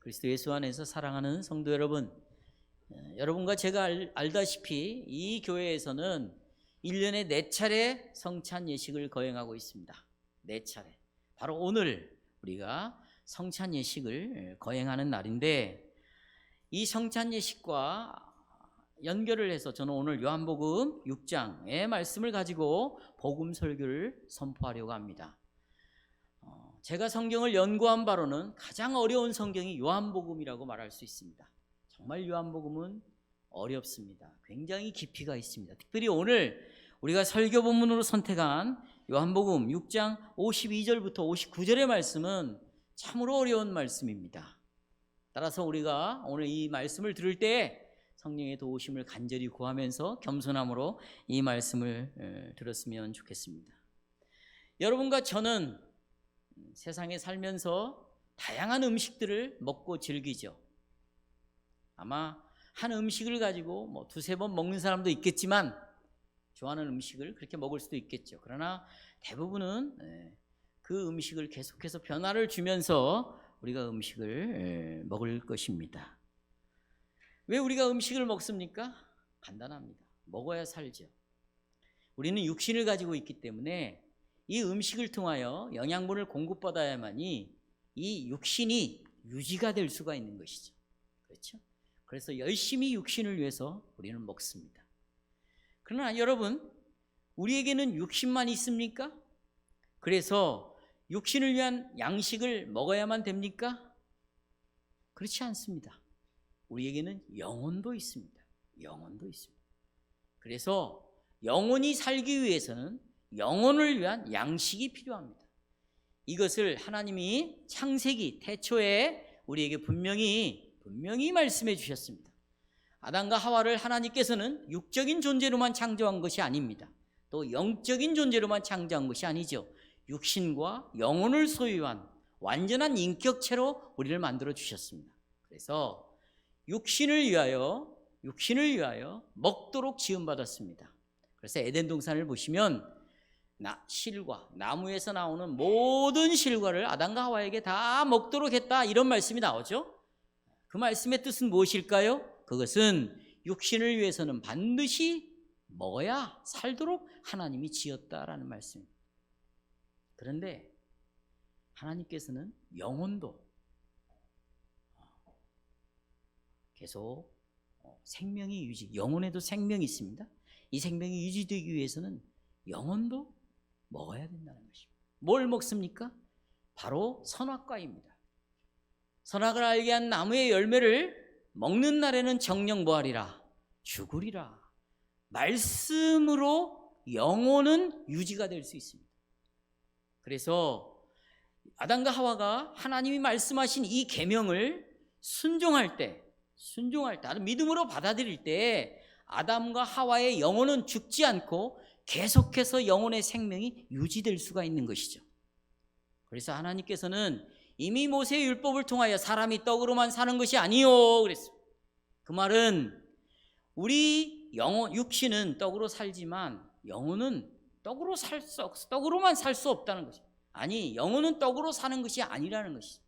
그리스도 예수 안에서 사랑하는 성도 여러분, 여러분과 제가 알다시피 이 교회에서는 1년에 4차례 성찬 예식을 거행하고 있습니다. 4차례. 바로 오늘 우리가 성찬 예식을 거행하는 날인데, 이 성찬 예식과 연결을 해서 저는 오늘 요한복음 6장의 말씀을 가지고 복음 설교를 선포하려고 합니다. 제가 성경을 연구한 바로는 가장 어려운 성경이 요한복음이라고 말할 수 있습니다. 정말 요한복음은 어렵습니다. 굉장히 깊이가 있습니다. 특별히 오늘 우리가 설교 본문으로 선택한 요한복음 6장 52절부터 59절의 말씀은 참으로 어려운 말씀입니다. 따라서 우리가 오늘 이 말씀을 들을 때 성령의 도우심을 간절히 구하면서 겸손함으로 이 말씀을 들었으면 좋겠습니다. 여러분과 저는 세상에 살면서 다양한 음식들을 먹고 즐기죠. 아마 한 음식을 가지고 2-3번 먹는 사람도 있겠지만 좋아하는 음식을 그렇게 먹을 수도 있겠죠. 그러나 대부분은 그 음식을 계속해서 변화를 주면서 우리가 음식을 먹을 것입니다. 왜 우리가 음식을 먹습니까? 간단합니다. 먹어야 살죠. 우리는 육신을 가지고 있기 때문에 이 음식을 통하여 영양분을 공급받아야만이 이 육신이 유지가 될 수가 있는 것이죠. 그렇죠? 그래서 열심히 육신을 위해서 우리는 먹습니다. 그러나 여러분, 우리에게는 육신만 있습니까? 그래서 육신을 위한 양식을 먹어야만 됩니까? 그렇지 않습니다. 우리에게는 영혼도 있습니다. 영혼도 있습니다. 그래서 영혼이 살기 위해서는 영혼을 위한 양식이 필요합니다. 이것을 하나님이 창세기 태초에 우리에게 분명히 말씀해 주셨습니다. 아담과 하와를 하나님께서는 육적인 존재로만 창조한 것이 아닙니다. 또 영적인 존재로만 창조한 것이 아니죠. 육신과 영혼을 소유한 완전한 인격체로 우리를 만들어 주셨습니다. 그래서 육신을 위하여 먹도록 지음받았습니다. 그래서 에덴 동산을 보시면 실과 나무에서 나오는 모든 실과를 아담과 하와에게 다 먹도록 했다, 이런 말씀이 나오죠. 그 말씀의 뜻은 무엇일까요? 그것은 육신을 위해서는 반드시 먹어야 살도록 하나님이 지었다라는 말씀입니다. 그런데 하나님께서는 영혼도 계속 생명이 영혼에도 생명이 있습니다. 이 생명이 유지되기 위해서는 영혼도 먹어야 된다는 것입니다. 뭘 먹습니까? 바로 선악과입니다. 선악을 알게 한 나무의 열매를 먹는 날에는 정녕 뭐하리라? 죽으리라. 말씀으로 영혼은 유지가 될 수 있습니다. 그래서 아담과 하와가 하나님이 말씀하신 이 계명을 순종할 때, 믿음으로 받아들일 때 아담과 하와의 영혼은 죽지 않고 계속해서 영혼의 생명이 유지될 수가 있는 것이죠. 그래서 하나님께서는 이미 모세의 율법을 통하여 사람이 떡으로만 사는 것이 아니요 그랬습니다. 그 말은 우리 육신은 떡으로 살지만 영혼은 떡으로만 살 수 없다는 것입니다. 아니, 영혼은 떡으로 사는 것이 아니라는 것이죠.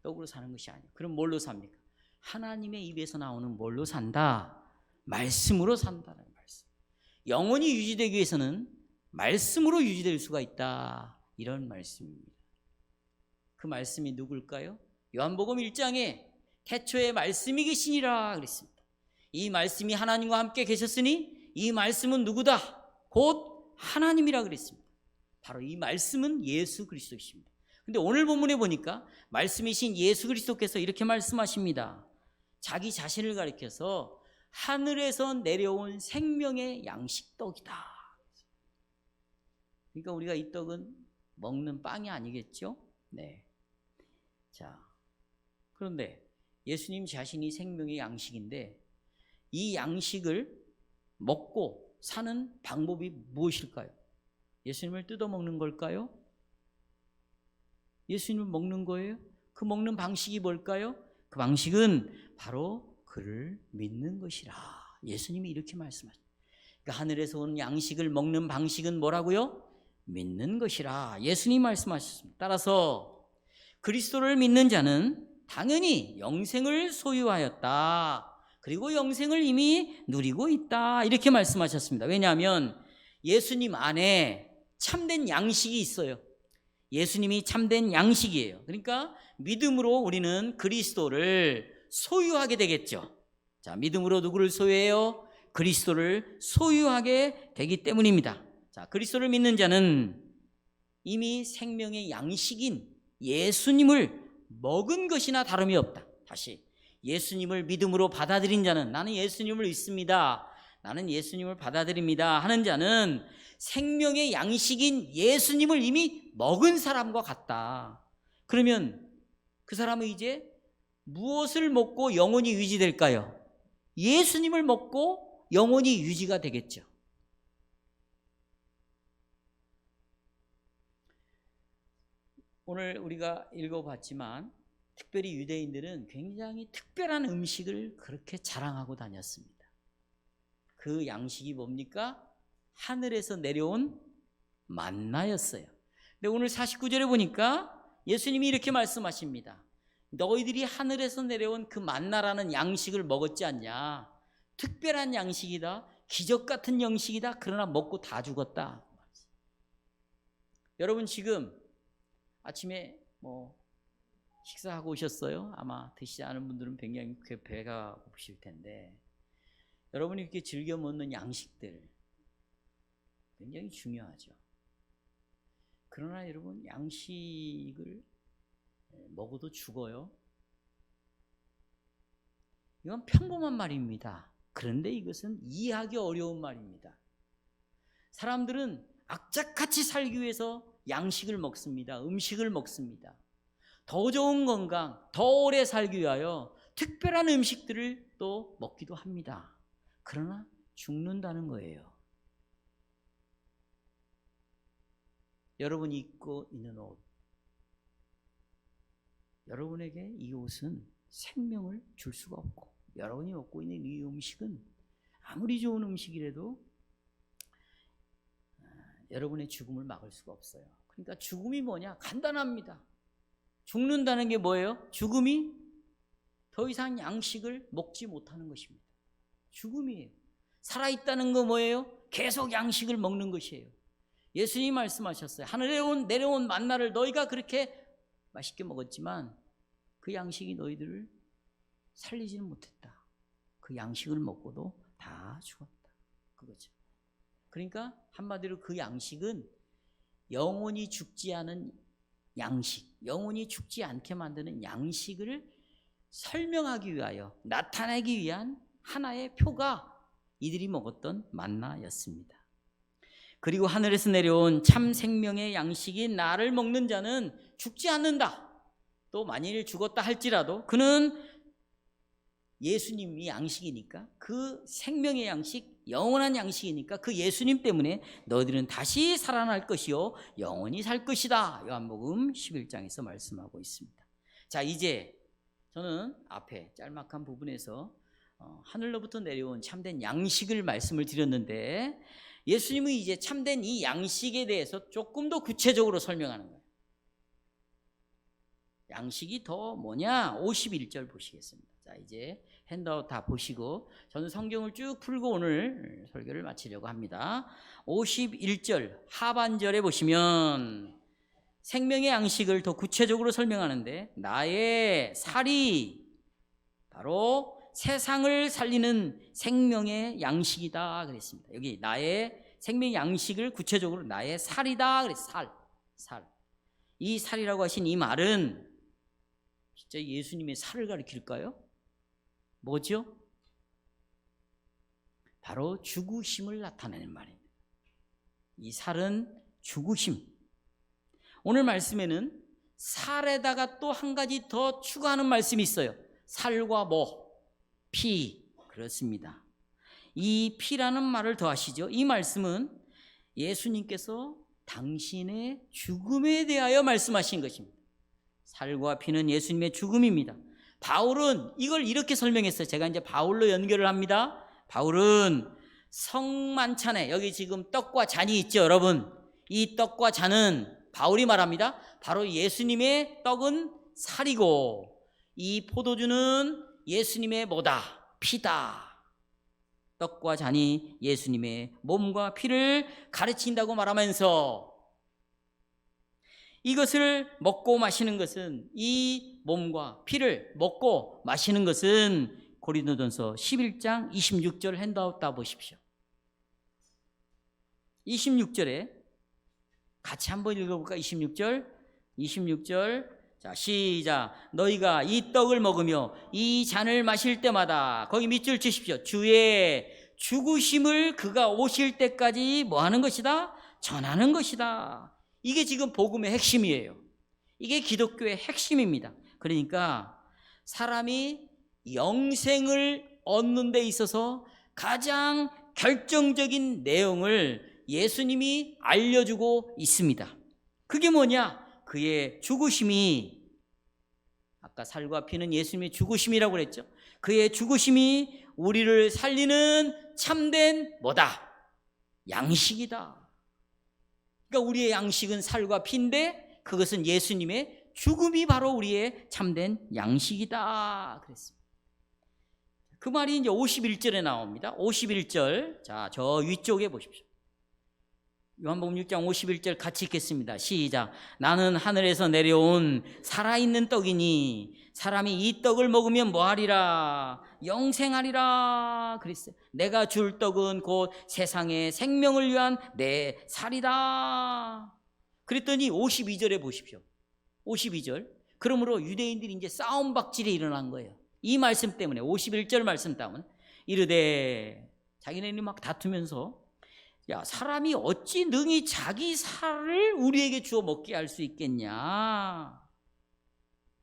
떡으로 사는 것이 아니에요. 그럼 뭘로 삽니까? 하나님의 입에서 나오는 뭘로 산다? 말씀으로 산다는 말씀. 영혼이 유지되기 위해서는 말씀으로 유지될 수가 있다, 이런 말씀입니다. 그 말씀이 누굴까요? 요한복음 1장에 태초에 말씀이 계시니라 그랬습니다. 이 말씀이 하나님과 함께 계셨으니 이 말씀은 누구다? 곧 하나님이라 그랬습니다. 바로 이 말씀은 예수 그리스도이십니다. 근데 오늘 본문에 보니까 말씀이신 예수 그리스도께서 이렇게 말씀하십니다. 자기 자신을 가리켜서 하늘에서 내려온 생명의 양식 떡이다. 그러니까 우리가 이 떡은 먹는 빵이 아니겠죠? 네. 자, 그런데 예수님 자신이 생명의 양식인데 이 양식을 먹고 사는 방법이 무엇일까요? 예수님을 뜯어 먹는 걸까요? 예수님을 먹는 거예요? 그 먹는 방식이 뭘까요? 그 방식은 바로 그를 믿는 것이라. 예수님이 이렇게 말씀하십니다. 그러니까 하늘에서 온 양식을 먹는 방식은 뭐라고요? 믿는 것이라 예수님이 말씀하셨습니다. 따라서 그리스도를 믿는 자는 당연히 영생을 소유하였다. 그리고 영생을 이미 누리고 있다. 이렇게 말씀하셨습니다. 왜냐하면 예수님 안에 참된 양식이 있어요. 예수님이 참된 양식이에요. 그러니까 믿음으로 우리는 그리스도를 소유하게 되겠죠. 자, 믿음으로 누구를 소유해요? 그리스도를 소유하게 되기 때문입니다. 자, 그리스도를 믿는 자는 이미 생명의 양식인 예수님을 먹은 것이나 다름이 없다. 다시, 예수님을 믿음으로 받아들인 자는, 나는 예수님을 믿습니다, 나는 예수님을 받아들입니다 하는 자는 생명의 양식인 예수님을 이미 먹은 사람과 같다. 그러면 그 사람은 이제 무엇을 먹고 영원히 유지될까요? 예수님을 먹고 영원히 유지가 되겠죠. 오늘 우리가 읽어봤지만 특별히 유대인들은 굉장히 특별한 음식을 그렇게 자랑하고 다녔습니다. 그 양식이 뭡니까? 하늘에서 내려온 만나였어요. 근데 오늘 49절에 보니까 예수님이 이렇게 말씀하십니다. 너희들이 하늘에서 내려온 그 만나라는 양식을 먹었지 않냐? 특별한 양식이다, 기적 같은 양식이다. 그러나 먹고 다 죽었다. 여러분 지금 아침에 식사하고 오셨어요? 아마 드시지 않은 분들은 굉장히 배가 고프실 텐데, 여러분이 이렇게 즐겨 먹는 양식들 굉장히 중요하죠. 그러나 여러분, 양식을 먹어도 죽어요. 이건 평범한 말입니다. 그런데 이것은 이해하기 어려운 말입니다. 사람들은 악착같이 살기 위해서 양식을 먹습니다. 음식을 먹습니다. 더 좋은 건강, 더 오래 살기 위하여 특별한 음식들을 또 먹기도 합니다. 그러나 죽는다는 거예요. 여러분이 입고 있는 옷, 여러분에게 이 옷은 생명을 줄 수가 없고, 여러분이 먹고 있는 이 음식은 아무리 좋은 음식이라도 여러분의 죽음을 막을 수가 없어요. 그러니까 죽음이 뭐냐? 간단합니다. 죽는다는 게 뭐예요? 죽음이 더 이상 양식을 먹지 못하는 것입니다. 죽음이에요. 살아있다는 거 뭐예요? 계속 양식을 먹는 것이에요. 예수님이 말씀하셨어요. 하늘에 내려온 만나를 너희가 그렇게 맛있게 먹었지만 그 양식이 너희들을 살리지는 못했다. 그 양식을 먹고도 다 죽었다. 그거죠. 그러니까 한마디로 그 양식은 영원히 죽지 않은 양식, 영원히 죽지 않게 만드는 양식을 설명하기 위하여, 나타내기 위한 하나의 표가 이들이 먹었던 만나였습니다. 그리고 하늘에서 내려온 참 생명의 양식인 나를 먹는 자는 죽지 않는다. 또 만일 죽었다 할지라도 그는 예수님이 양식이니까, 그 생명의 양식, 영원한 양식이니까 그 예수님 때문에 너희들은 다시 살아날 것이요 영원히 살 것이다. 요한복음 11장에서 말씀하고 있습니다. 자, 이제 저는 앞에 짤막한 부분에서 하늘로부터 내려온 참된 양식을 말씀을 드렸는데, 예수님은 이제 참된 이 양식에 대해서 조금 더 구체적으로 설명하는 거예요. 양식이 더 뭐냐? 51절 보시겠습니다. 자, 이제 핸드아웃 다 보시고 저는 성경을 쭉 풀고 오늘 설교를 마치려고 합니다. 51절 하반절에 보시면 생명의 양식을 더 구체적으로 설명하는데, 나의 살이 바로 세상을 살리는 생명의 양식이다 그랬습니다. 여기 나의 생명의 양식을 구체적으로 나의 살이다 그랬어요. 살. 이 살이라고 하신 이 말은 진짜 예수님의 살을 가리킬까요? 뭐죠? 바로 죽으심을 나타내는 말입니다. 이 살은 죽으심. 오늘 말씀에는 살에다가 또 한 가지 더 추가하는 말씀이 있어요. 살과 피. 그렇습니다. 이 피라는 말을 더하시죠. 이 말씀은 예수님께서 당신의 죽음에 대하여 말씀하신 것입니다. 살과 피는 예수님의 죽음입니다. 바울은 이걸 이렇게 설명했어요. 제가 이제 바울로 연결을 합니다. 바울은 성만찬에, 여기 지금 떡과 잔이 있죠, 여러분. 이 떡과 잔은 바울이 말합니다. 바로 예수님의 떡은 살이고 이 포도주는 예수님의 뭐다? 피다. 떡과 잔이 예수님의 몸과 피를 가르친다고 말하면서 이것을 먹고 마시는 것은, 이 몸과 피를 먹고 마시는 것은 고린도전서 11장 26절 핸드아웃 다 보십시오. 26절에 같이 한번 읽어볼까? 26절 자, 시작. 너희가 이 떡을 먹으며 이 잔을 마실 때마다, 거기 밑줄 치십시오. 주의 죽으심을 그가 오실 때까지 뭐 하는 것이다? 전하는 것이다. 이게 지금 복음의 핵심이에요. 이게 기독교의 핵심입니다. 그러니까 사람이 영생을 얻는 데 있어서 가장 결정적인 내용을 예수님이 알려주고 있습니다. 그게 뭐냐? 그의 죽으심이, 아까 살과 피는 예수님의 죽으심이라고 그랬죠. 그의 죽으심이 우리를 살리는 참된 뭐다? 양식이다. 그러니까 우리의 양식은 살과 피인데 그것은 예수님의 죽음이 바로 우리의 참된 양식이다 그랬습니다. 그 말이 이제 51절에 나옵니다. 51절, 자, 저 위쪽에 보십시오. 요한복음 6장 51절 같이 읽겠습니다. 시작. 나는 하늘에서 내려온 살아있는 떡이니 사람이 이 떡을 먹으면 뭐하리라? 영생하리라 그랬어요. 내가 줄 떡은 곧 세상의 생명을 위한 내 살이다. 그랬더니 52절에 보십시오. 52절. 그러므로 유대인들이 이제 싸움박질이 일어난 거예요. 이 말씀 때문에, 51절 말씀 때문에 이르되, 자기네들이 막 다투면서, 야, 사람이 어찌 능히 자기 살을 우리에게 주어 먹게 할 수 있겠냐,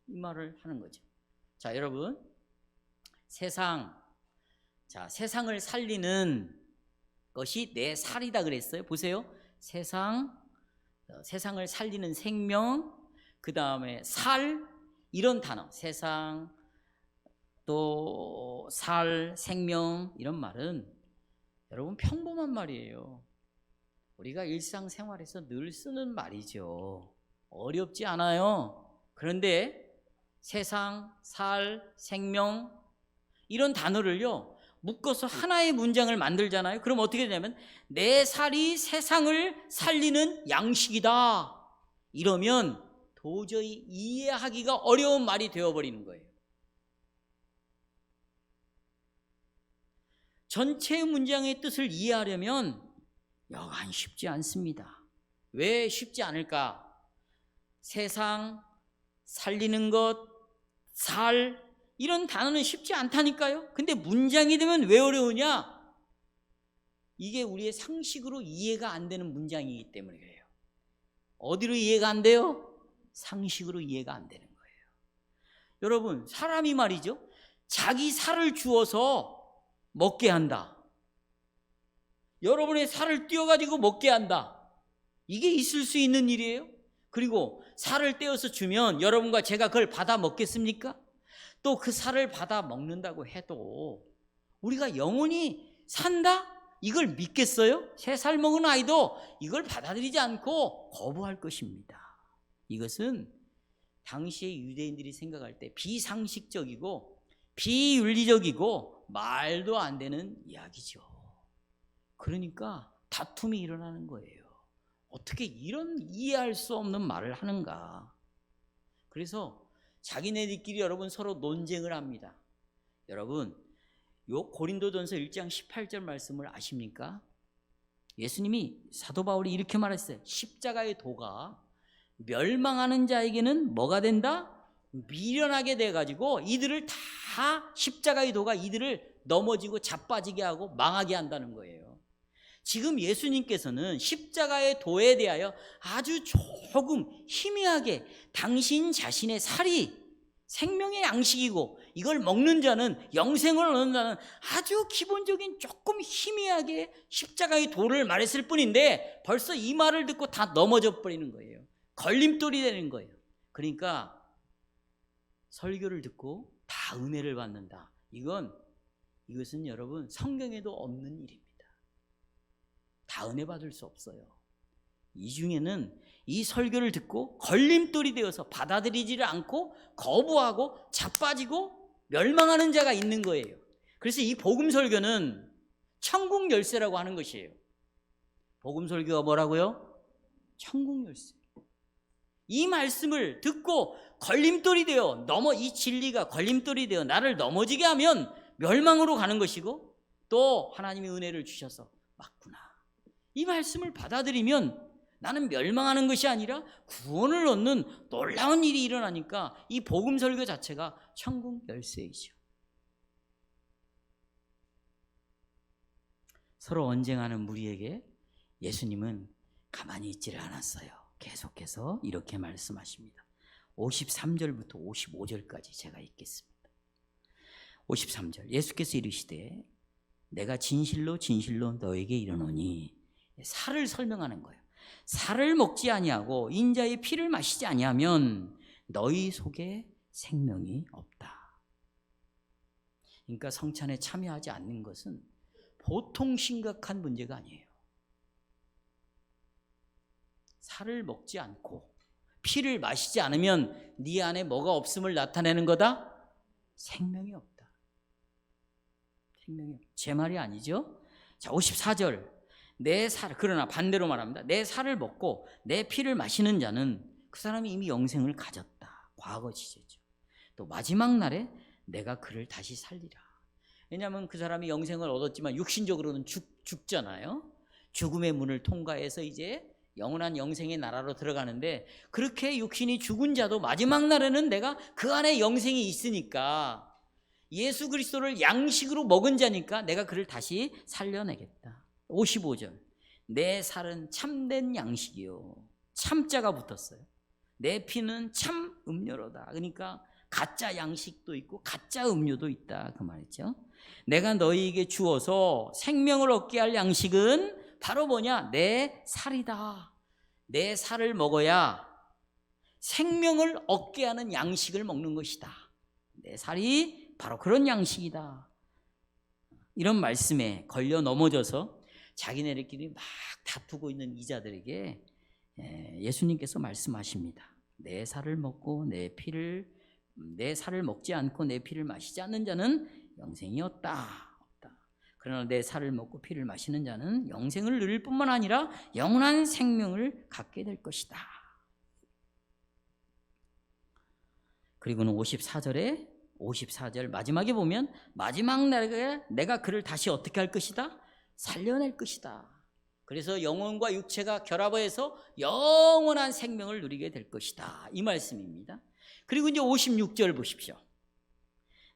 이 말을 하는 거죠. 자, 여러분, 세상을 살리는 것이 내 살이다 그랬어요. 보세요. 세상을 살리는 생명, 그 다음에 살, 이런 단어, 세상, 또 살, 생명, 이런 말은 여러분 평범한 말이에요. 우리가 일상생활에서 늘 쓰는 말이죠. 어렵지 않아요. 그런데 세상, 살, 생명, 이런 단어를요 묶어서 하나의 문장을 만들잖아요. 그럼 어떻게 되냐면 내 살이 세상을 살리는 양식이다, 이러면 도저히 이해하기가 어려운 말이 되어버리는 거예요. 전체 문장의 뜻을 이해하려면 여간 쉽지 않습니다. 왜 쉽지 않을까? 세상, 살리는 것, 살, 이런 단어는 쉽지 않다니까요. 근데 문장이 되면 왜 어려우냐? 이게 우리의 상식으로 이해가 안 되는 문장이기 때문에 그래요. 어디로 이해가 안 돼요? 상식으로 이해가 안 되는 거예요. 여러분, 사람이 말이죠, 자기 살을 주어서 먹게 한다, 여러분의 살을 떼어가지고 먹게 한다, 이게 있을 수 있는 일이에요? 그리고 살을 떼어서 주면 여러분과 제가 그걸 받아 먹겠습니까? 또 그 살을 받아 먹는다고 해도 우리가 영원히 산다? 이걸 믿겠어요? 3살 먹은 아이도 이걸 받아들이지 않고 거부할 것입니다. 이것은 당시의 유대인들이 생각할 때 비상식적이고 비윤리적이고 말도 안 되는 이야기죠. 그러니까 다툼이 일어나는 거예요. 어떻게 이런 이해할 수 없는 말을 하는가. 그래서 자기네들끼리 여러분 서로 논쟁을 합니다. 여러분, 요 고린도전서 1장 18절 말씀을 아십니까? 예수님이, 사도 바울이 이렇게 말했어요. 십자가의 도가 멸망하는 자에게는 뭐가 된다? 미련하게 돼가지고 이들을 다, 십자가의 도가 이들을 넘어지고 자빠지게 하고 망하게 한다는 거예요. 지금 예수님께서는 십자가의 도에 대하여 아주 조금 희미하게 당신 자신의 살이 생명의 양식이고 이걸 먹는 자는 영생을 얻는 자는 아주 기본적인 조금 희미하게 십자가의 도를 말했을 뿐인데 벌써 이 말을 듣고 다 넘어져 버리는 거예요. 걸림돌이 되는 거예요. 그러니까 설교를 듣고 다 은혜를 받는다, 이것은 여러분 성경에도 없는 일입니다. 다 은혜 받을 수 없어요. 이 중에는 이 설교를 듣고 걸림돌이 되어서 받아들이지를 않고 거부하고 자빠지고 멸망하는 자가 있는 거예요. 그래서 이 복음 설교는 천국 열쇠라고 하는 것이에요. 복음 설교가 뭐라고요? 천국 열쇠. 이 말씀을 듣고 걸림돌이 되어 이 진리가 걸림돌이 되어 나를 넘어지게 하면 멸망으로 가는 것이고, 또 하나님이 은혜를 주셔서 맞구나, 이 말씀을 받아들이면 나는 멸망하는 것이 아니라 구원을 얻는 놀라운 일이 일어나니까 이 복음 설교 자체가 천국 열쇠이죠. 서로 언쟁하는 무리에게 예수님은 가만히 있지를 않았어요. 계속해서 이렇게 말씀하십니다. 53절부터 55절까지 제가 읽겠습니다. 53절, 예수께서 이르시되 내가 진실로 진실로 너에게 이르노니, 살을 설명하는 거예요. 살을 먹지 아니하고 인자의 피를 마시지 아니하면 너희 속에 생명이 없다. 그러니까 성찬에 참여하지 않는 것은 보통 심각한 문제가 아니에요. 살을 먹지 않고 피를 마시지 않으면 네 안에 뭐가 없음을 나타내는 거다? 생명이 없다. 생명이 없다. 제 말이 아니죠. 자, 54절, 그러나 반대로 말합니다. 내 살을 먹고 내 피를 마시는 자는 그 사람이 이미 영생을 가졌다. 과거 시제죠. 또 마지막 날에 내가 그를 다시 살리라. 왜냐하면 그 사람이 영생을 얻었지만 육신적으로는 죽잖아요. 죽음의 문을 통과해서 이제 영원한 영생의 나라로 들어가는데, 그렇게 육신이 죽은 자도 마지막 날에는 내가 그 안에 영생이 있으니까, 예수 그리스도를 양식으로 먹은 자니까 내가 그를 다시 살려내겠다. 55절, 내 살은 참된 양식이요, 참자가 붙었어요. 내 피는 참 음료로다. 그러니까 가짜 양식도 있고 가짜 음료도 있다, 그 말이죠. 내가 너희에게 주어서 생명을 얻게 할 양식은 바로 뭐냐? 내 살이다. 내 살을 먹어야 생명을 얻게 하는 양식을 먹는 것이다. 내 살이 바로 그런 양식이다. 이런 말씀에 걸려 넘어져서 자기네들끼리 막 다투고 있는 이자들에게 예수님께서 말씀하십니다. 내 살을 먹고 내 살을 먹지 않고 내 피를 마시지 않는 자는 영생이 없다. 그러나 내 살을 먹고 피를 마시는 자는 영생을 누릴 뿐만 아니라 영원한 생명을 갖게 될 것이다. 그리고는 54절 마지막에 보면 마지막 날에 내가 그를 다시 어떻게 할 것이다? 살려낼 것이다. 그래서 영혼과 육체가 결합해서 영원한 생명을 누리게 될 것이다, 이 말씀입니다. 그리고 이제 56절 보십시오.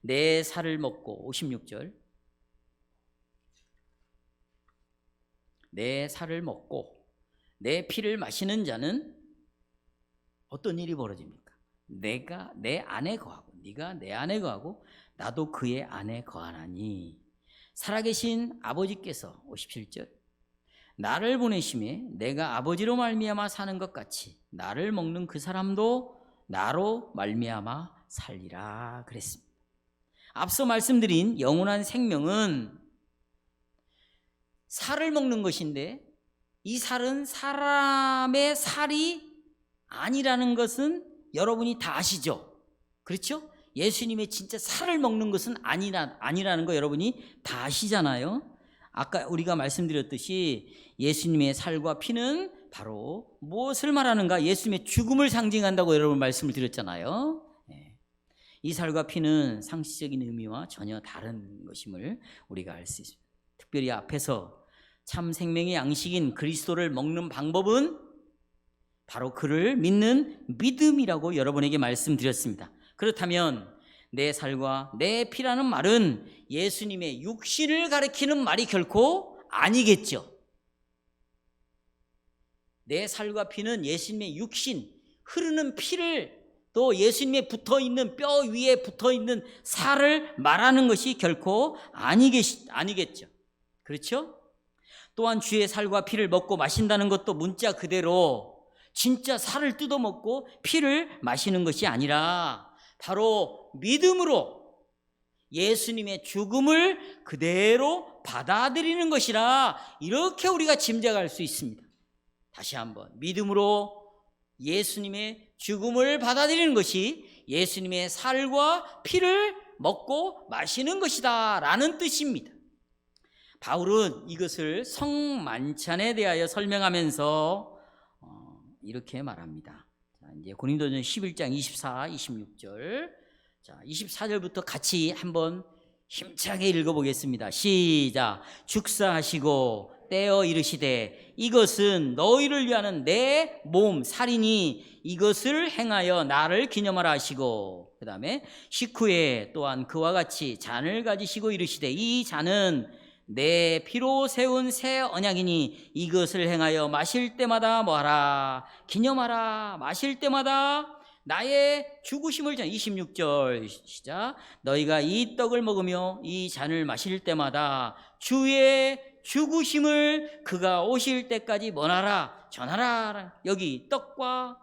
내 살을 먹고, 56절, 내 살을 먹고 내 피를 마시는 자는 어떤 일이 벌어집니까? 내가 내 안에 거하고 네가 내 안에 거하고 나도 그의 안에 거하나니, 살아계신 아버지께서, 57절, 나를 보내심에 내가 아버지로 말미암아 사는 것 같이 나를 먹는 그 사람도 나로 말미암아 살리라 그랬습니다. 앞서 말씀드린 영원한 생명은 살을 먹는 것인데, 이 살은 사람의 살이 아니라는 것은 여러분이 다 아시죠? 그렇죠? 예수님의 진짜 살을 먹는 것은 아니라는 거 여러분이 다 아시잖아요. 아까 우리가 말씀드렸듯이 예수님의 살과 피는 바로 무엇을 말하는가? 예수님의 죽음을 상징한다고 여러분 말씀을 드렸잖아요. 이 살과 피는 상시적인 의미와 전혀 다른 것임을 우리가 알 수 있습니다. 특별히 앞에서 참 생명의 양식인 그리스도를 먹는 방법은 바로 그를 믿는 믿음이라고 여러분에게 말씀드렸습니다. 그렇다면 내 살과 내 피라는 말은 예수님의 육신을 가리키는 말이 결코 아니겠죠. 내 살과 피는 예수님의 육신, 흐르는 피를, 또 예수님의 붙어있는 뼈 위에 붙어있는 살을 말하는 것이 결코 아니겠죠. 그렇죠? 또한 주의 살과 피를 먹고 마신다는 것도 문자 그대로 진짜 살을 뜯어먹고 피를 마시는 것이 아니라 바로 믿음으로 예수님의 죽음을 그대로 받아들이는 것이라, 이렇게 우리가 짐작할 수 있습니다. 다시 한번 믿음으로 예수님의 죽음을 받아들이는 것이 예수님의 살과 피를 먹고 마시는 것이다 라는 뜻입니다. 바울은 이것을 성만찬에 대하여 설명하면서 이렇게 말합니다. 자, 이제 고린도전 11장 24, 26절. 자, 24절부터 같이 한번 힘차게 읽어보겠습니다. 시작. 축사하시고 떼어 이르시되 이것은 너희를 위하는 내 몸 살이니 이것을 행하여 나를 기념하라 하시고, 그 다음에 식후에 또한 그와 같이 잔을 가지시고 이르시되 이 잔은 내 피로 세운 새 언약이니 이것을 행하여 마실 때마다 뭐하라 기념하라. 마실 때마다 나의 죽으심을 26절 시작. 너희가 이 떡을 먹으며 이 잔을 마실 때마다 주의 죽으심을 그가 오실 때까지 뭐하라 전하라. 여기 떡과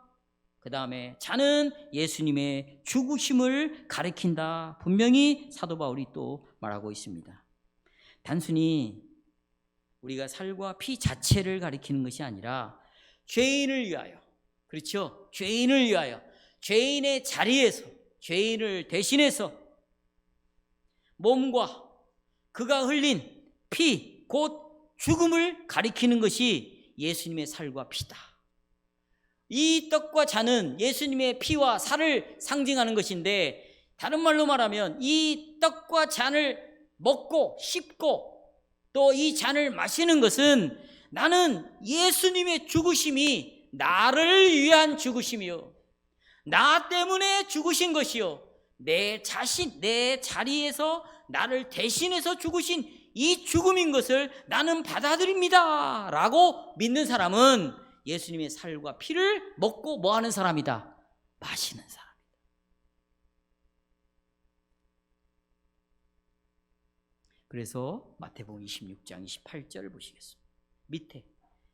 그 다음에 잔은 예수님의 죽으심을 가리킨다. 분명히 사도 바울이 또 말하고 있습니다. 단순히 우리가 살과 피 자체를 가리키는 것이 아니라 죄인을 위하여, 그렇죠? 죄인을 위하여, 죄인의 자리에서, 죄인을 대신해서 몸과 그가 흘린 피, 곧 죽음을 가리키는 것이 예수님의 살과 피다. 이 떡과 잔은 예수님의 피와 살을 상징하는 것인데, 다른 말로 말하면 이 떡과 잔을 먹고 씹고 또 이 잔을 마시는 것은 나는 예수님의 죽으심이 나를 위한 죽으심이요, 나 때문에 죽으신 것이요, 내 자신, 내 자리에서 나를 대신해서 죽으신 이 죽음인 것을 나는 받아들입니다 라고 믿는 사람은 예수님의 살과 피를 먹고 뭐하는 사람이다? 마시는 사람. 그래서 마태복음 26장 28절을 보시겠습니다. 밑에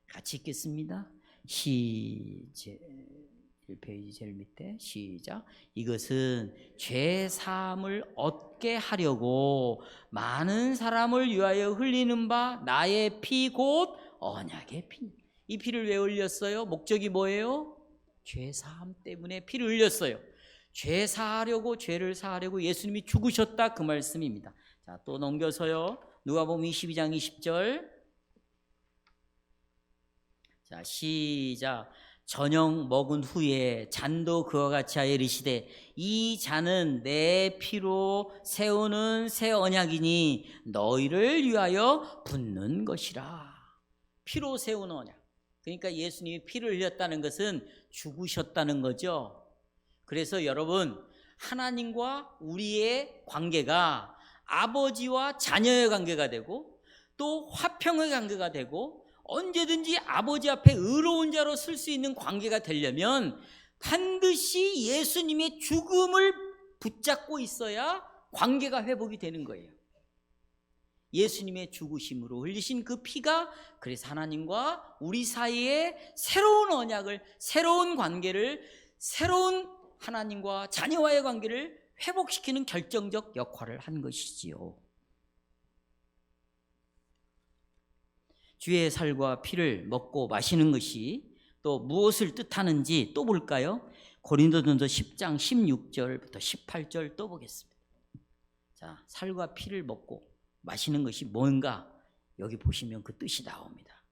같이 읽겠습니다. 1페이지 제일 밑에 시작. 이것은 죄 사함을 얻게 하려고 많은 사람을 위하여 흘리는 바 나의 피 곧 언약의 피. 이 피를 왜 흘렸어요? 목적이 뭐예요? 죄 사함 때문에 피를 흘렸어요. 죄 사하려고, 죄를 사하려고 예수님이 죽으셨다, 그 말씀입니다. 자, 또 넘겨서요. 누가복음 22장 20절. 자, 시작. 저녁 먹은 후에 잔도 그와 같이 하여 이르시되 이 잔은 내 피로 세우는 새 언약이니 너희를 위하여 붓는 것이라. 피로 세우는 언약. 그러니까 예수님이 피를 흘렸다는 것은 죽으셨다는 거죠. 그래서 여러분, 하나님과 우리의 관계가 아버지와 자녀의 관계가 되고 또 화평의 관계가 되고 언제든지 아버지 앞에 의로운 자로 쓸 수 있는 관계가 되려면 반드시 예수님의 죽음을 붙잡고 있어야 관계가 회복이 되는 거예요. 예수님의 죽으심으로 흘리신 그 피가 그래서 하나님과 우리 사이에 새로운 언약을, 새로운 관계를, 새로운 하나님과 자녀와의 관계를 회복시키는 결정적 역할을 한 것이지요. 주의 살과 피를 먹고 마시는 것이 또 무엇을 뜻하는지 또 볼까요? 고린도전서 10장 16절부터 18절 또 보겠습니다. 자, 살과 피를 먹고 마시는 것이 뭔가 여기 보시면 그 뜻이 나옵니다.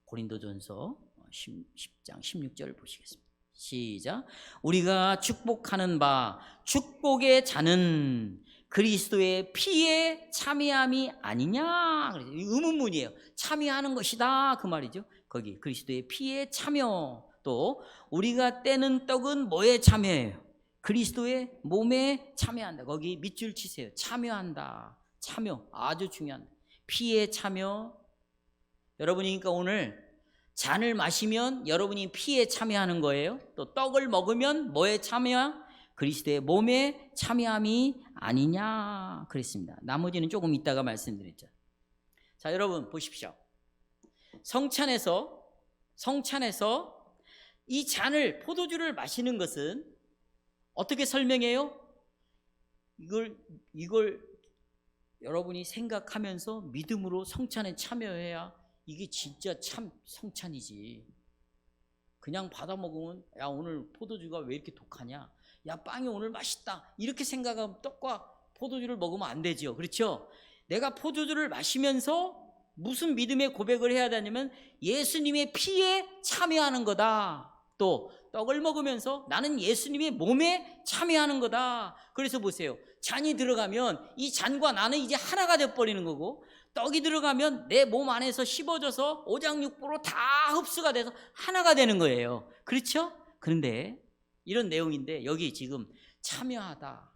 고린도전서 10장 16절을 보시겠습니다. 시작. 우리가 축복하는 바 축복의 잔은 그리스도의 피에 참여함이 아니냐. 의문문이에요. 참여하는 것이다, 그 말이죠. 거기 그리스도의 피에 참여. 또 우리가 떼는 떡은 뭐에 참여해요? 그리스도의 몸에 참여한다. 거기 밑줄 치세요. 참여한다. 참여 아주 중요한. 피에 참여. 여러분이 그러니까 오늘 잔을 마시면 여러분이 피에 참여하는 거예요. 또 떡을 먹으면 뭐에 참여? 그리스도의 몸에 참여함이 아니냐 그랬습니다. 나머지는 조금 이따가 말씀드렸죠. 자, 여러분 보십시오. 성찬에서 이 잔을, 포도주를 마시는 것은 어떻게 설명해요? 이걸 여러분이 생각하면서 믿음으로 성찬에 참여해야 이게 진짜 참 성찬이지. 그냥 받아 먹으면 야 오늘 포도주가 왜 이렇게 독하냐, 야 빵이 오늘 맛있다, 이렇게 생각하면 떡과 포도주를 먹으면 안 되죠. 그렇죠? 내가 포도주를 마시면서 무슨 믿음의 고백을 해야 되냐면 예수님의 피에 참여하는 거다. 또 떡을 먹으면서 나는 예수님의 몸에 참여하는 거다. 그래서 보세요, 잔이 들어가면 이 잔과 나는 이제 하나가 돼버리는 거고, 떡이 들어가면 내 몸 안에서 씹어져서 오장육부로 다 흡수가 돼서 하나가 되는 거예요. 그렇죠? 그런데 이런 내용인데 여기 지금 참여하다,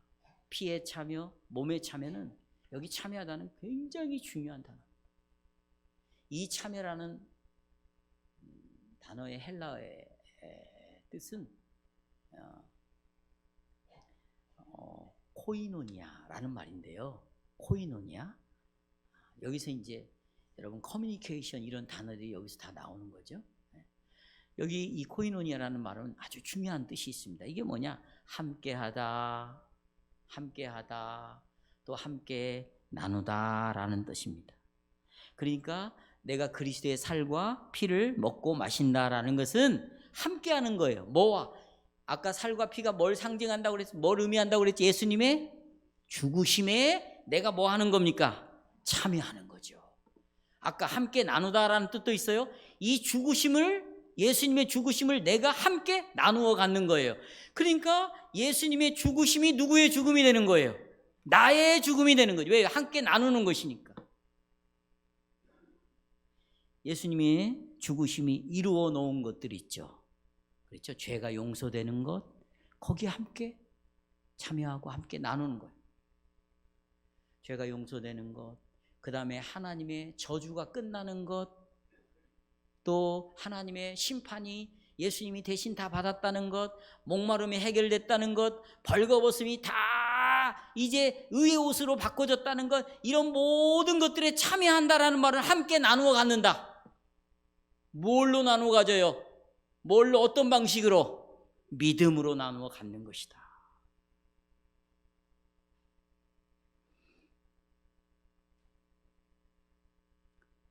피에 참여, 몸에 참여는 여기 참여하다는 굉장히 중요한 단어. 이 참여라는 단어의 헬라어의 뜻은 코이노니아라는 말인데요. 코이노니아, 여기서 이제 여러분 커뮤니케이션 이런 단어들이 여기서 다 나오는 거죠. 여기 이 코이노니아라는 말은 아주 중요한 뜻이 있습니다. 이게 뭐냐? 함께하다, 함께하다, 또 함께 나누다라는 뜻입니다. 그러니까 내가 그리스도의 살과 피를 먹고 마신다라는 것은 함께하는 거예요. 뭐와? 아까 살과 피가 뭘 상징한다고 그랬지? 뭘 의미한다고 그랬지? 예수님의 죽으심에 내가 뭐 하는 겁니까? 참여하는 거죠. 아까 함께 나누다라는 뜻도 있어요. 이 죽으심을, 예수님의 죽으심을 내가 함께 나누어 갖는 거예요. 그러니까 예수님의 죽으심이 누구의 죽음이 되는 거예요? 나의 죽음이 되는 거죠. 왜? 함께 나누는 것이니까. 예수님의 죽으심이 이루어 놓은 것들이 있죠. 그렇죠? 죄가 용서되는 것, 거기에 함께 참여하고 함께 나누는 거예요. 죄가 용서되는 것, 그 다음에 하나님의 저주가 끝나는 것, 또 하나님의 심판이 예수님이 대신 다 받았다는 것, 목마름이 해결됐다는 것, 벌거벗음이 다 이제 의의 옷으로 바꿔졌다는 것, 이런 모든 것들에 참여한다라는 말을 함께 나누어 갖는다. 뭘로 나누어 가져요? 뭘로, 어떤 방식으로? 믿음으로 나누어 갖는 것이다.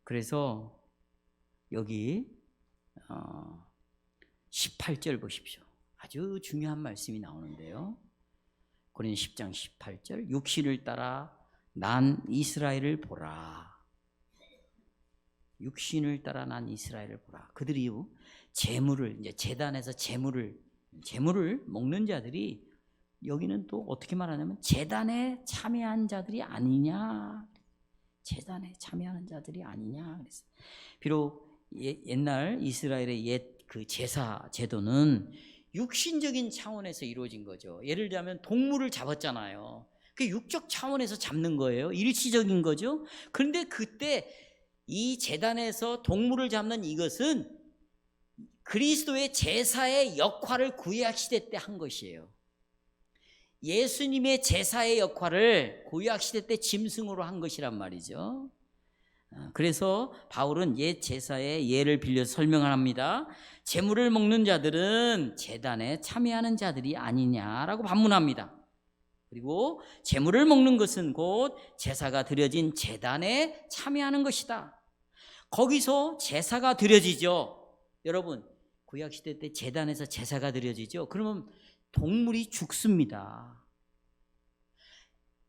그래서 여기 18절 보십시오. 아주 중요한 말씀이 나오는데요. 고린도 10장 18절, 육신을 따라 난 이스라엘을 보라. 육신을 따라 난 이스라엘을 보라. 그들이 제물을, 이제 제단에서 제물을 먹는 자들이, 여기는 또 어떻게 말하냐면 제단에 참여한 자들이 아니냐, 제단에 참여하는 자들이 아니냐 그랬어요. 비록 옛날 이스라엘의 옛 그 제사 제도는 육신적인 차원에서 이루어진 거죠. 예를 들자면 동물을 잡았잖아요. 그 육적 차원에서 잡는 거예요. 일시적인 거죠. 그런데 그때 이 제단에서 동물을 잡는 이것은 그리스도의 제사의 역할을 구약시대 때 한 것이에요. 예수님의 제사의 역할을 구약시대 때 짐승으로 한 것이란 말이죠. 그래서 바울은 옛 제사의 예를 빌려서 설명을 합니다. 제물을 먹는 자들은 제단에 참여하는 자들이 아니냐라고 반문합니다. 그리고 제물을 먹는 것은 곧 제사가 드려진 제단에 참여하는 것이다. 거기서 제사가 드려지죠. 여러분, 구약시대 때 제단에서 제사가 드려지죠. 그러면 동물이 죽습니다.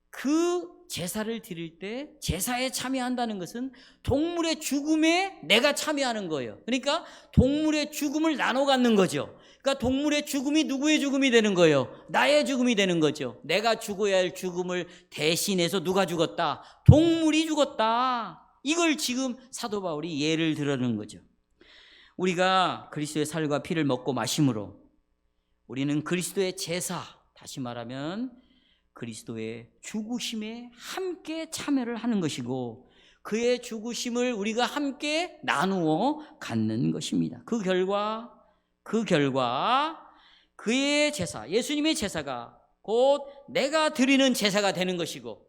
그 제사를 드릴 때 제사에 참여한다는 것은 동물의 죽음에 내가 참여하는 거예요. 그러니까 동물의 죽음을 나눠 갖는 거죠. 그러니까 동물의 죽음이 누구의 죽음이 되는 거예요? 나의 죽음이 되는 거죠. 내가 죽어야 할 죽음을 대신해서 누가 죽었다? 동물이 죽었다. 이걸 지금 사도 바울이 예를 들어는 거죠. 우리가 그리스도의 살과 피를 먹고 마심으로 우리는 그리스도의 제사, 다시 말하면 그리스도의 죽으심에 함께 참여를 하는 것이고, 그의 죽으심을 우리가 함께 나누어 갖는 것입니다. 그 결과 그의 제사, 예수님의 제사가 곧 내가 드리는 제사가 되는 것이고,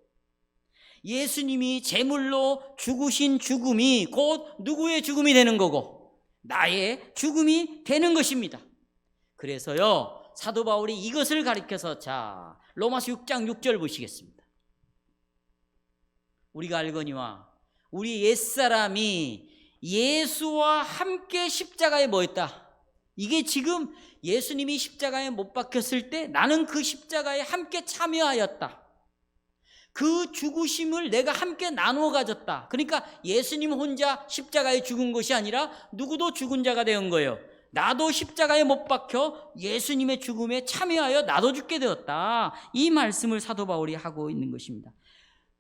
예수님이 제물로 죽으신 죽음이 곧 누구의 죽음이 되는 거고 나의 죽음이 되는 것입니다. 그래서요, 사도 바울이 이것을 가리켜서, 자, 로마서 6장 6절 보시겠습니다. 우리가 알거니와 우리 옛사람이 예수와 함께 십자가에 뭐했다? 이게 지금 예수님이 십자가에 못 박혔을 때 나는 그 십자가에 함께 참여하였다. 그 죽으심을 내가 함께 나누어 가졌다. 그러니까 예수님 혼자 십자가에 죽은 것이 아니라 누구도 죽은 자가 된 거예요. 나도 십자가에 못 박혀 예수님의 죽음에 참여하여 나도 죽게 되었다. 이 말씀을 사도 바울이 하고 있는 것입니다.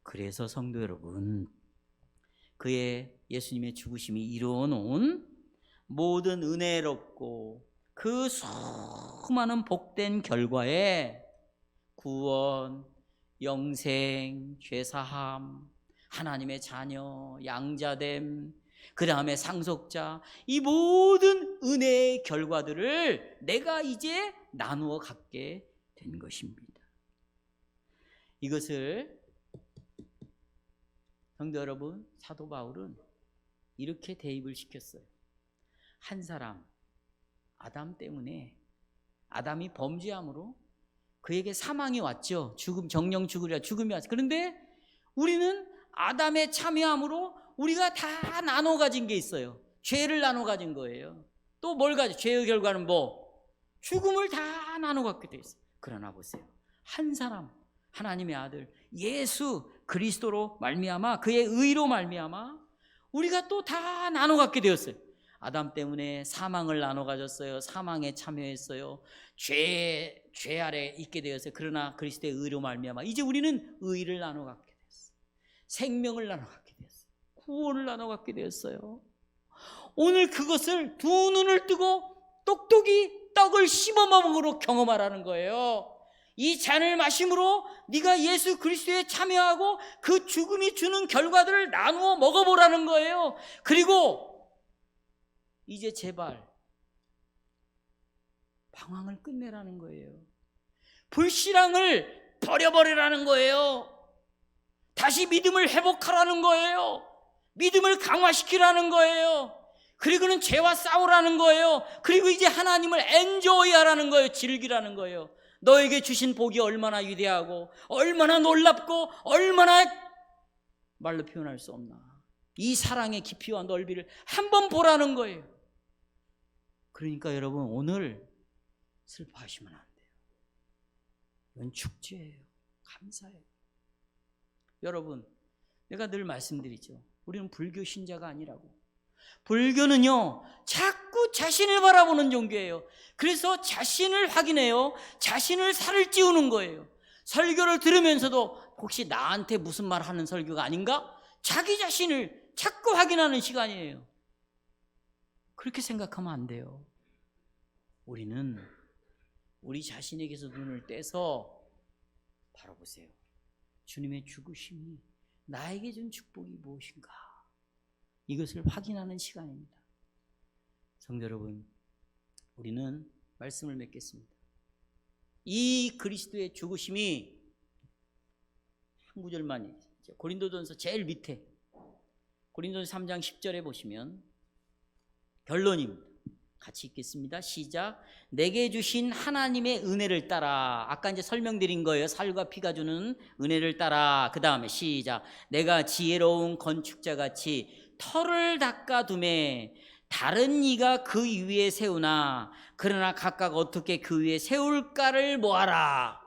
그래서 성도 여러분, 그의 예수님의 죽으심이 이루어 놓은 모든 은혜롭고 그 수많은 복된 결과에 구원, 영생, 죄사함, 하나님의 자녀, 양자됨, 그 다음에 상속자, 이 모든 은혜의 결과들을 내가 이제 나누어 갖게 된 것입니다. 이것을 성도 여러분, 사도 바울은 이렇게 대입을 시켰어요. 한 사람, 아담 때문에, 아담이 범죄함으로 그에게 사망이 왔죠. 죽음, 정령 죽으리라 죽음이 왔죠. 그런데 우리는 아담의 참여함으로 우리가 다 나눠 가진 게 있어요. 죄를 나눠 가진 거예요. 또 뭘 가져? 죄의 결과는 뭐? 죽음을 다 나눠 갖게 돼 있어요. 그러나 보세요. 한 사람, 하나님의 아들 예수 그리스도로 말미암아, 그의 의로 말미암아 우리가 또 다 나눠 갖게 되었어요. 아담 때문에 사망을 나눠 가졌어요. 사망에 참여했어요. 죄 아래 있게 되었어요. 그러나 그리스도의 의로 말미암아 이제 우리는 의를 나눠 갖게 됐어요. 생명을 나눠 갖게 됐어요. 구원을 나눠 갖게 되었어요. 오늘 그것을 두 눈을 뜨고 똑똑히 떡을 씹어 먹음으로 경험하라는 거예요. 이 잔을 마심으로 네가 예수 그리스도에 참여하고 그 죽음이 주는 결과들을 나누어 먹어보라는 거예요. 그리고 이제 제발 방황을 끝내라는 거예요. 불신앙을 버려버리라는 거예요. 다시 믿음을 회복하라는 거예요. 믿음을 강화시키라는 거예요. 그리고는 죄와 싸우라는 거예요. 그리고 이제 하나님을 엔조이하라는 거예요. 즐기라는 거예요. 너에게 주신 복이 얼마나 위대하고 얼마나 놀랍고 얼마나 말로 표현할 수 없나. 이 사랑의 깊이와 넓이를 한번 보라는 거예요. 그러니까 여러분, 오늘 슬퍼하시면 안 돼요. 이건 축제예요. 감사해요. 여러분, 내가 늘 말씀드리죠. 우리는 불교 신자가 아니라고. 불교는요, 자꾸 자신을 바라보는 종교예요. 그래서 자신을 확인해요. 자신을 살을 찌우는 거예요. 설교를 들으면서도 혹시 나한테 무슨 말 하는 설교가 아닌가? 자기 자신을 자꾸 확인하는 시간이에요. 그렇게 생각하면 안 돼요. 우리는 우리 자신에게서 눈을 떼서 바라보세요. 주님의 죽으심이 나에게 준 축복이 무엇인가? 이것을 확인하는 시간입니다. 성도 여러분, 우리는 말씀을 맺겠습니다. 이 그리스도의 죽으심이 한 구절만, 고린도전서 제일 밑에 고린도전서 3장 10절에 보시면 결론입니다. 같이 읽겠습니다. 시작. 내게 주신 하나님의 은혜를 따라, 아까 이제 설명드린 거예요. 살과 피가 주는 은혜를 따라. 그 다음에 시작. 내가 지혜로운 건축자같이 터를 닦아둠에 다른 이가 그 위에 세우나 그러나 각각 어떻게 그 위에 세울까를 모아라.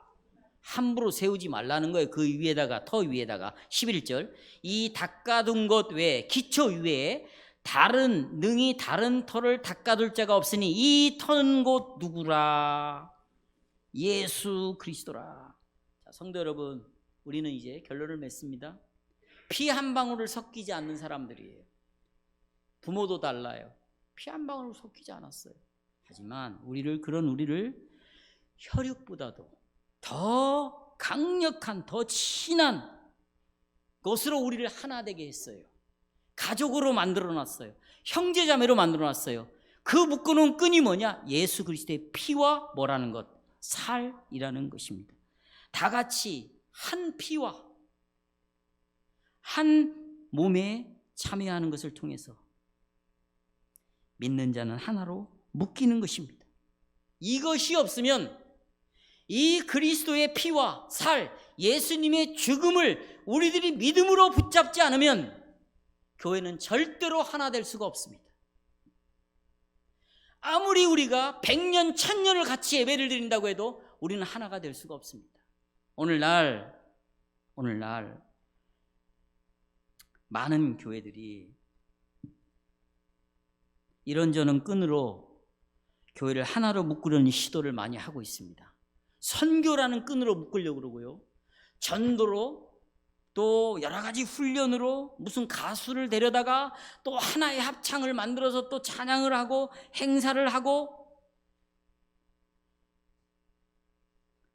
함부로 세우지 말라는 거예요. 그 위에다가, 터 위에다가. 11절. 이 닦아둔 것 외에, 기초 위에 능히 다른 터를 닦아둘 자가 없으니 이 터는 곧 누구라? 예수 그리스도라. 자, 성도 여러분, 우리는 이제 결론을 맺습니다. 피 한 방울을 섞이지 않는 사람들이에요. 부모도 달라요. 피 한 방울 섞이지 않았어요. 하지만 그런 우리를 혈육보다도 더 강력한, 더 친한 것으로 우리를 하나 되게 했어요. 가족으로 만들어놨어요. 형제자매로 만들어놨어요. 그 묶어놓은 끈이 뭐냐? 예수 그리스도의 피와 뭐라는 것? 살이라는 것입니다. 다 같이 한 피와 한 몸에 참여하는 것을 통해서 믿는 자는 하나로 묶이는 것입니다. 이것이 없으면, 이 그리스도의 피와 살, 예수님의 죽음을 우리들이 믿음으로 붙잡지 않으면 교회는 절대로 하나 될 수가 없습니다. 아무리 우리가 100년, 1000년을 같이 예배를 드린다고 해도 우리는 하나가 될 수가 없습니다. 오늘날 많은 교회들이 이런저런 끈으로 교회를 하나로 묶으려는 시도를 많이 하고 있습니다. 선교라는 끈으로 묶으려고 그러고요, 전도로, 또 여러 가지 훈련으로 무슨 가수를 데려다가 또 하나의 합창을 만들어서 또 찬양을 하고 행사를 하고,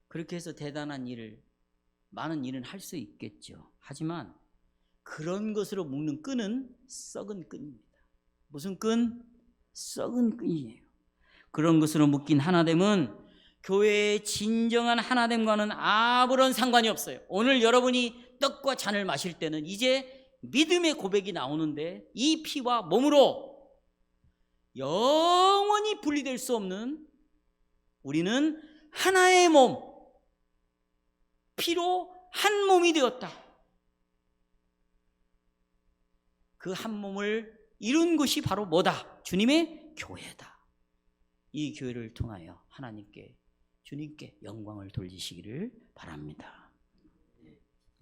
그렇게 해서 대단한 일을, 많은 일은 할 수 있겠죠. 하지만 그런 것으로 묶는 끈은 썩은 끈입니다. 무슨 끈? 썩은 끈이에요. 그런 것으로 묶인 하나됨은 교회의 진정한 하나됨과는 아무런 상관이 없어요. 오늘 여러분이 떡과 잔을 마실 때는 이제 믿음의 고백이 나오는데, 이 피와 몸으로 영원히 분리될 수 없는, 우리는 하나의 몸, 피로 한 몸이 되었다. 그 한 몸을 이룬 것이 바로 뭐다? 주님의 교회다. 이 교회를 통하여 하나님께, 주님께 영광을 돌리시기를 바랍니다.